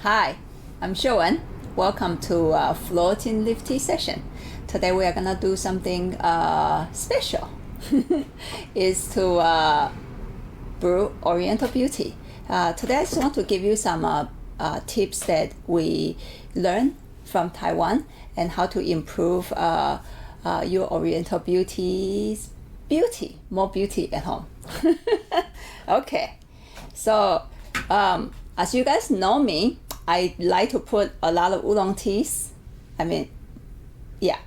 Hi, I'm Shiuwen. Welcome to Floating Leaf Tea session. Today we are gonna do something special. Is to brew Oriental Beauty. Today I just want to give you some tips that we learned from Taiwan and how to improve your Oriental Beauty's beauty, more beauty at home. Okay, so as you guys know me, I like to put a lot of oolong teas. I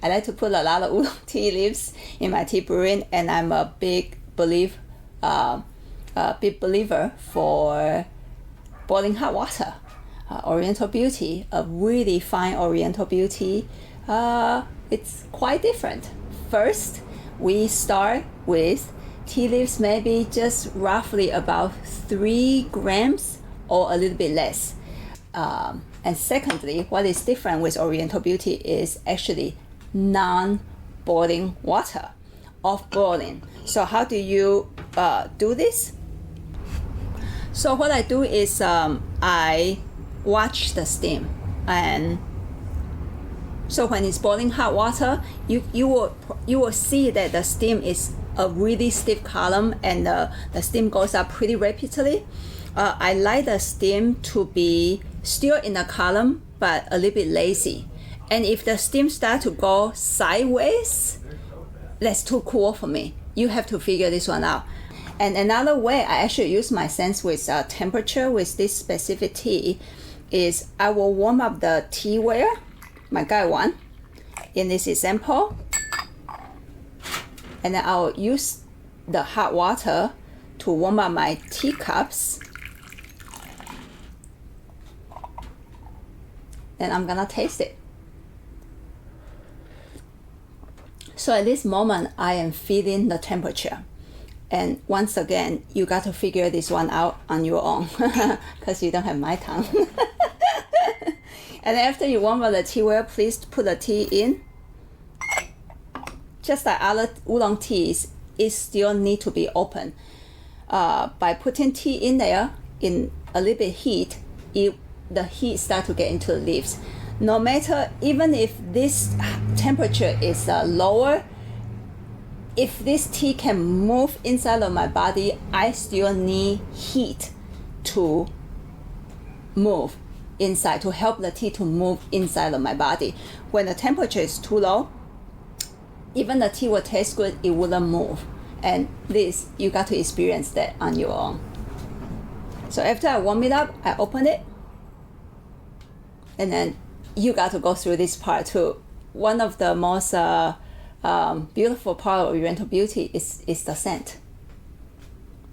like to put a lot of oolong tea leaves in my tea brewing, and I'm a big believer for boiling hot water. Oriental Beauty, a really fine Oriental Beauty, it's quite different. First, we start with tea leaves, maybe just roughly about 3 grams or a little bit less. And secondly, what is different with Oriental Beauty is actually non-boiling water, off boiling. So how do you do this? So what I do is I watch the steam, and so when it's boiling hot water, you will see that the steam is a really stiff column, and the steam goes up pretty rapidly. I like the steam to be still in the column but a little bit lazy, and if the steam starts to go sideways, that's too cool for me. You have to figure this one out. And another way I actually use my sense with temperature with this specific tea is I will warm up the tea ware, my guy one, in this example, and then I'll use the hot water to warm up my teacups. And I'm gonna taste it. So at this moment, I am feeling the temperature. And once again, you got to figure this one out on your own because you don't have my tongue. And after you warm up the tea well, please put the tea in. Just like other oolong teas, it still need to be open. By putting tea in there in a little bit heat, the heat start to get into the leaves. No matter, even if this temperature is lower, if this tea can move inside of my body, I still need heat to move inside, to help the tea to move inside of my body. When the temperature is too low, even the tea will taste good, it wouldn't move. And this, you got to experience that on your own. So after I warm it up, I open it. And then you got to go through this part too. One of the most beautiful part of Oriental Beauty is the scent.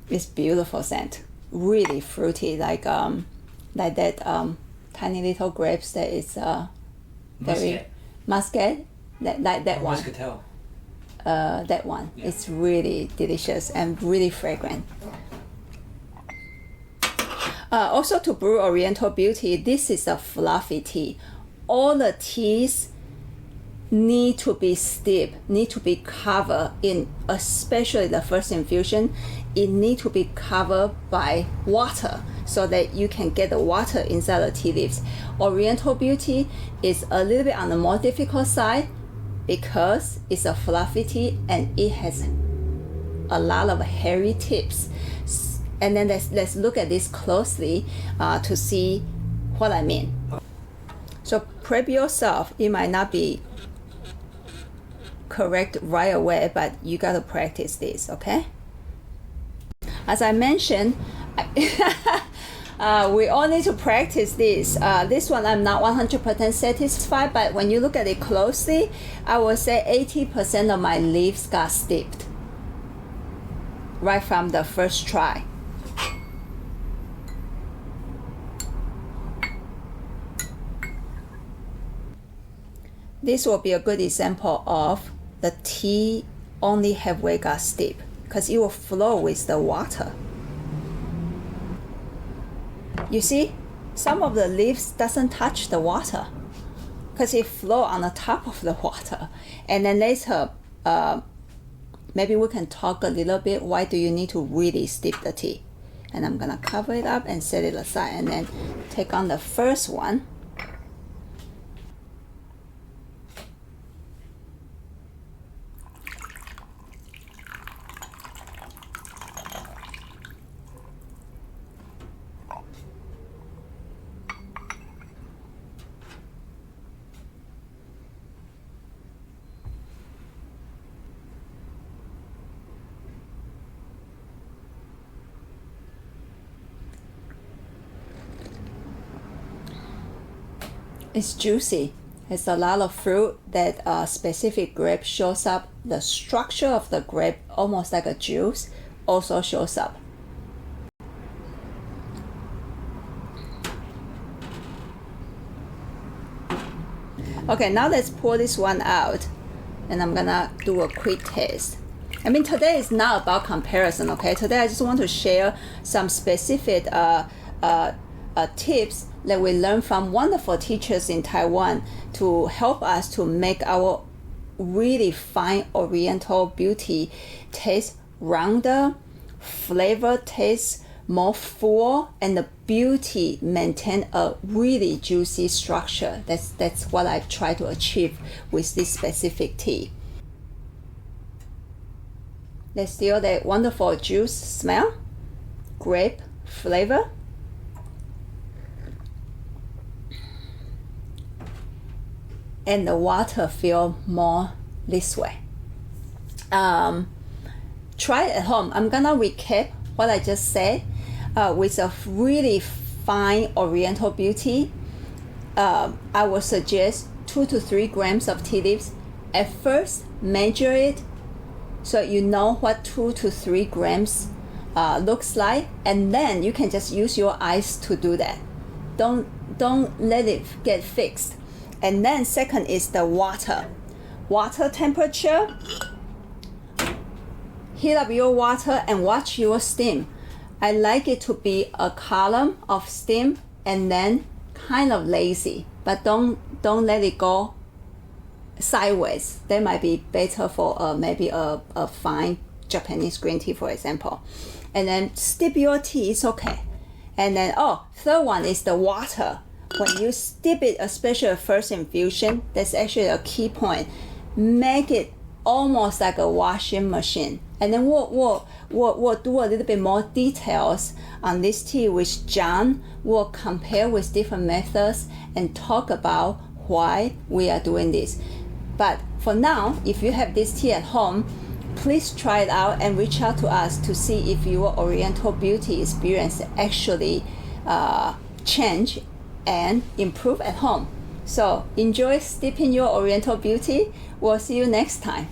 It's beautiful scent, really fruity, like that tiny little grapes that is very muscat. That one. Muscatel. That one. Yeah. It's really delicious and really fragrant. Also, to brew Oriental Beauty, this is a fluffy tea. All the teas need to be steep, need to be covered in, especially the first infusion, it need to be covered by water so that you can get the water inside the tea leaves. Oriental Beauty is a little bit on the more difficult side because it's a fluffy tea and it has a lot of hairy tips. And then let's look at this closely to see what I mean. So prep yourself. It might not be correct right away, but you got to practice this, okay? As I mentioned, we all need to practice this. This one I'm not 100% satisfied, but when you look at it closely, I would say 80% of my leaves got steeped right from the first try. This will be a good example of the tea only halfway got steep because it will flow with the water. You see, some of the leaves doesn't touch the water because it flow on the top of the water. And then later, maybe we can talk a little bit, why do you need to really steep the tea? And I'm gonna cover it up and set it aside, and then take on the first one. It's juicy. It's a lot of fruit that specific grape shows up. The structure of the grape, almost like a juice, also shows up. Okay, now let's pour this one out, and I'm gonna do a quick taste. I mean, today is not about comparison, okay? Today I just want to share some specific tips that we learned from wonderful teachers in Taiwan to help us to make our really fine Oriental beauty taste rounder, flavor taste more full, and the beauty maintain a really juicy structure. That's what I try to achieve with this specific tea. There's still that wonderful juice smell, grape flavor. And the water feel more this way. Try it at home. I'm gonna recap what I just said with a really fine Oriental beauty. I would suggest 2 to 3 grams of tea leaves. At first, measure it so you know what 2 to 3 grams looks like, and then you can just use your eyes to do that. Don't let it get fixed. And then second is the water. Water temperature. Heat up your water and watch your steam. I like it to be a column of steam and then kind of lazy, but don't let it go sideways. That might be better for maybe a fine Japanese green tea, for example. And then steep your tea, it's okay. And then third one is the water. When you steep it, especially first infusion, that's actually a key point. Make it almost like a washing machine. And then we'll do a little bit more details on this tea, which John will compare with different methods and talk about why we are doing this. But for now, if you have this tea at home, please try it out and reach out to us to see if your Oriental beauty experience actually change and improve at home. So enjoy steeping your Oriental beauty. We'll see you next time.